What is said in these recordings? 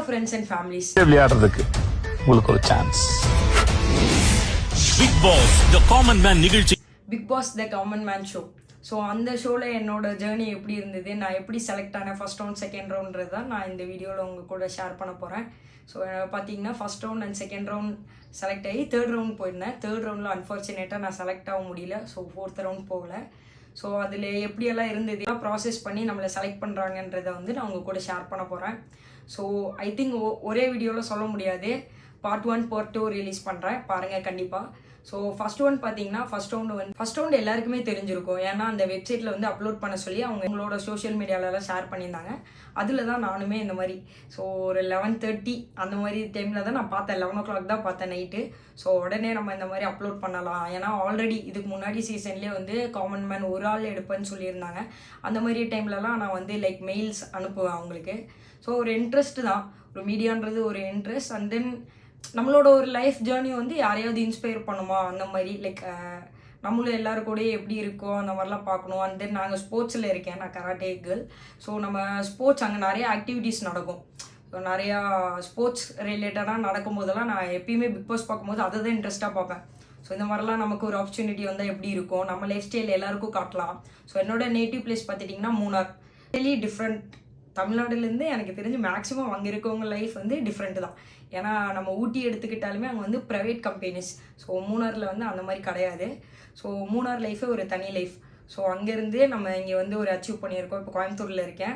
friends and families. விளையாடுறதுக்கு உங்களுக்கு ஒரு chance. Bigg Boss the common man நிகழ்ச்சி. Bigg Boss the common man show. So அந்த ஷோவில் என்னோட ஜேர்னி எப்படி இருந்தது, நான் எப்படி செலக்ட் ஆனேன் ஃபர்ஸ்ட் ரவுண்ட் செகண்ட் ரவுண்ட்றது தான் நான் இந்த வீடியோவில் உங்கள் கூட ஷேர் பண்ண போகிறேன். ஸோ பார்த்தீங்கன்னா first round and second round select ஆகி தேர்ட் ரவுண்ட் போயிருந்தேன். தேர்ட் ரவுண்டில் அன்ஃபார்ச்சுனேட்டாக நான் செலக்ட் ஆக முடியல. ஸோ ஃபோர்த் ரவுண்ட் போகல. ஸோ அதில் எப்படியெல்லாம் இருந்தது, ப்ராசஸ் பண்ணி நம்மளை செலக்ட் பண்ணுறாங்கன்றதை வந்து நான் உங்கள் கூட ஷேர் பண்ண போகிறேன். ஸோ ஐ திங்க் ஒரே வீடியோவில் சொல்ல முடியாது, பார்ட் 1 பார்ட் 2 ரிலீஸ் பண்ணுறேன், பாருங்கள் கண்டிப்பாக. ஸோ ஃபர்ஸ்ட் ஒன் பார்த்தீங்கன்னா ஃபர்ஸ்ட் ரவுண்டு எல்லாருக்குமே தெரிஞ்சிருக்கும். ஏன்னா அந்த வெப்சைட்டில் வந்து அப்லோட் பண்ண சொல்லி அவங்களோட சோஷியல் மீடியாலலாம் ஷேர் பண்ணியிருந்தாங்க. அதில் தான் நானுமே இந்த மாதிரி ஸோ ஒரு 11:30 அந்த மாதிரி டைமில் தான் நான் பார்த்தேன். 11 o'clock தான் பார்த்தேன் நைட்டு. ஸோ உடனே நம்ம இந்த மாதிரி அப்லோட் பண்ணலாம். ஏன்னா ஆல்ரெடி இதுக்கு முன்னாடி சீசன்லேயே வந்து காமன் மேன் ஒரு ஆள் எடுப்பேன்னு சொல்லியிருந்தாங்க. அந்த மாதிரி டைம்லலாம் நான் வந்து லைக் மெயில்ஸ் அனுப்புவேன் அவங்களுக்கு. ஸோ ஒரு இன்ட்ரெஸ்ட் தான், ஒரு மீடியான்றது ஒரு இன்ட்ரெஸ்ட். அண்ட் தென் நம்மளோட ஒரு லைஃப் ஜேர்னி வந்து யாரையாவது இன்ஸ்பயர் பண்ணுமா அந்த மாதிரி, லைக் நம்மளும் எல்லாரும் கூட எப்படி இருக்கோம் அந்த மாதிரிலாம் பார்க்கணும். அண்ட் தென் நாங்கள் ஸ்போர்ட்ஸில் இருக்கேன், நான் கராட்டே கேர்ள். ஸோ நம்ம ஸ்போர்ட்ஸ் அங்கே நிறைய ஆக்டிவிட்டீஸ் நடக்கும். ஸோ நிறையா ஸ்போர்ட்ஸ் ரிலேட்டடாக நடக்கும்போதெல்லாம் நான் எப்பயுமே பிக் பாஸ் பார்க்கும்போது அதை தான் இன்ட்ரெஸ்ட்டாக பார்ப்பேன். ஸோ இந்த மாதிரிலாம் நமக்கு ஒரு ஆப்பர்ச்சுனிட்டி வந்தால் எப்படி இருக்கும், நம்ம லைஃப் ஸ்டைல் எல்லாருக்கும் காட்டலாம். ஸோ என்னோட நேட்டிவ் பிளேஸ் பார்த்துட்டிங்கன்னா மூணார். Daily different. தமிழ்நாடுலேருந்து எனக்கு தெரிஞ்சு மேக்ஸிமம் அங்கே இருக்கவங்க லைஃப் வந்து டிஃப்ரெண்ட்டு தான். ஏன்னா நம்ம ஊட்டி எடுத்துக்கிட்டாலுமே அங்கே வந்து ப்ரைவேட் கம்பெனிஸ். ஸோ மூணாரில் வந்து அந்த மாதிரி கிடையாது. ஸோ மூணார் லைஃபே ஒரு தனி லைஃப். ஸோ அங்கேருந்து நம்ம இங்கே வந்து ஒரு அச்சீவ் பண்ணியிருக்கோம். இப்போ கோயம்புத்தூரில் இருக்கேன்,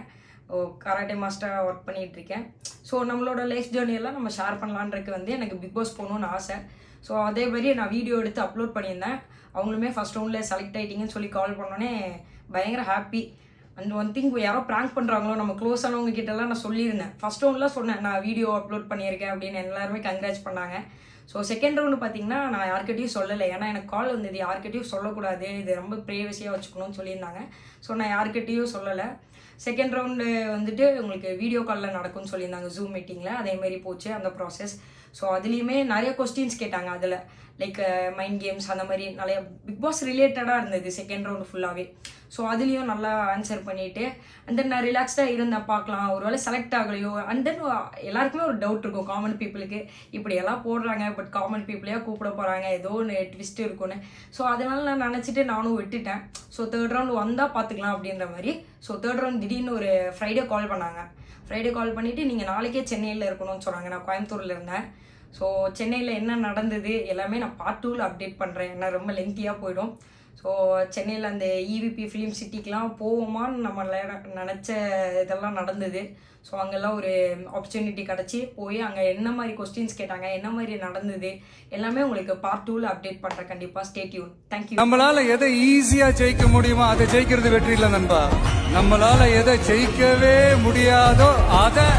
கராட்டே மாஸ்டராக ஒர்க் பண்ணிகிட்ருக்கேன். ஸோ நம்மளோட லைஃப் ஜேர்னியெல்லாம் நம்ம ஷேர் பண்ணலான்றதுக்கு வந்து எனக்கு பிக் பாஸ் போகணுன்னு ஆசை. ஸோ அதே மாதிரி நான் வீடியோ எடுத்து அப்லோட் பண்ணியிருந்தேன். அவங்களுமே ஃபஸ்ட் ரவுண்டில் செலக்ட் ஆகிட்டிங்கன்னு சொல்லி கால் பண்ணோன்னே பயங்கர ஹாப்பி. அண்ட் ஒன் திங், யாரோ ப்ராங்க் பண்ணுறாங்களோ நம்ம க்ளோஸ் ஆனவங்க கிட்டலாம் நான் சொல்லியிருந்தேன். ஃபஸ்ட் ரவுண்டில் சொன்னேன் நான் வீடியோ அப்லோட் பண்ணியிருக்கேன் அப்படின்னு, எல்லாருமே கங்க்ராட்ச் பண்ணாங்க. ஸோ செகண்ட் ரவுண்டு பார்த்தீங்கன்னா நான் யார்கிட்டையும் சொல்லலை. ஏன்னா எனக்கு கால் வந்தது, யார்கிட்டையும் சொல்லக்கூடாது, இது ரொம்ப ப்ரைவசியாக வச்சுக்கணும்னு சொல்லியிருந்தாங்க. ஸோ நான் யார்கிட்டையும் சொல்லலை. செகண்ட் ரவுண்டு வந்துட்டு உங்களுக்கு வீடியோ காலில் நடக்கும்னு சொல்லியிருந்தாங்க, ஜூம் மீட்டிங்கில். அதேமாரி போச்சு அந்த ப்ராசஸ். ஸோ அதுலேயுமே நிறைய கொஸ்டின்ஸ் கேட்டாங்க. அதில் லைக் மைண்ட் கேம்ஸ் அந்த மாதிரி நிறைய பிக் பாஸ் ரிலேட்டடாக இருந்தது செகண்ட் ரவுண்டு ஃபுல்லாகவே. ஸோ அதுலேயும் நல்லா ஆன்சர் பண்ணிவிட்டு அண்ட் தென் நான் ரிலாக்ஸ்டாக இருந்தேன், பார்க்கலாம் ஒருவேளை செலக்ட் ஆகலையோ. அண்ட் தென் எல்லாருக்குமே ஒரு டவுட் இருக்கும் காமன் பீப்புளுக்கு, இப்படியெல்லாம் போடுறாங்க பட் காமன் பீப்புளையாக கூப்பிட போகிறாங்க, ஏதோ ஒன்று ட்விஸ்ட் இருக்குன்னு. ஸோ அதனால் நான் நினச்சிட்டு நானும் விட்டுட்டேன். ஸோ தேர்ட் ரவுண்டு வந்தால் பார்த்துக்கலாம் அப்படின்ற மாதிரி. ஸோ தேர்ட் ரவுண்ட் திடீர்னு ஒரு ஃப்ரைடே கால் பண்ணாங்க. ஃப்ரைடே கால் பண்ணிவிட்டு நீங்கள் நாளைக்கே சென்னையில் இருக்கணும்னு சொன்னாங்க. நான் கோயம்புத்தூரில் இருந்தேன். ஸோ சென்னையில் என்ன நடந்தது எல்லாமே நான் பார்ட் 2ல் அப்டேட் பண்ணுறேன், ஏன்னா ரொம்ப லென்த்தியாக போயிடும். ஸோ சென்னையில் அந்த EVP ஃபிலிம் சிட்டிக்கெலாம் போவோமான்னு நம்ம நினச்ச இதெல்லாம் நடந்தது. ஸோ அங்கெல்லாம் ஒரு ஆப்பர்ச்சுனிட்டி கிடச்சி போய் அங்கே என்ன மாதிரி கொஸ்டின்ஸ் கேட்டாங்க, என்ன மாதிரி நடந்தது எல்லாமே உங்களுக்கு பார்ட் 2ல் அப்டேட் பண்ணுறேன். கண்டிப்பாக ஸ்டே டியூன். தேங்க்யூ. நம்மளால எதை ஈஸியாக ஜெயிக்க முடியுமோ அதை ஜெயிக்கிறது வெற்றி இல்லை நண்பா. நம்மளால எதை ஜெயிக்கவே முடியாதோ அதை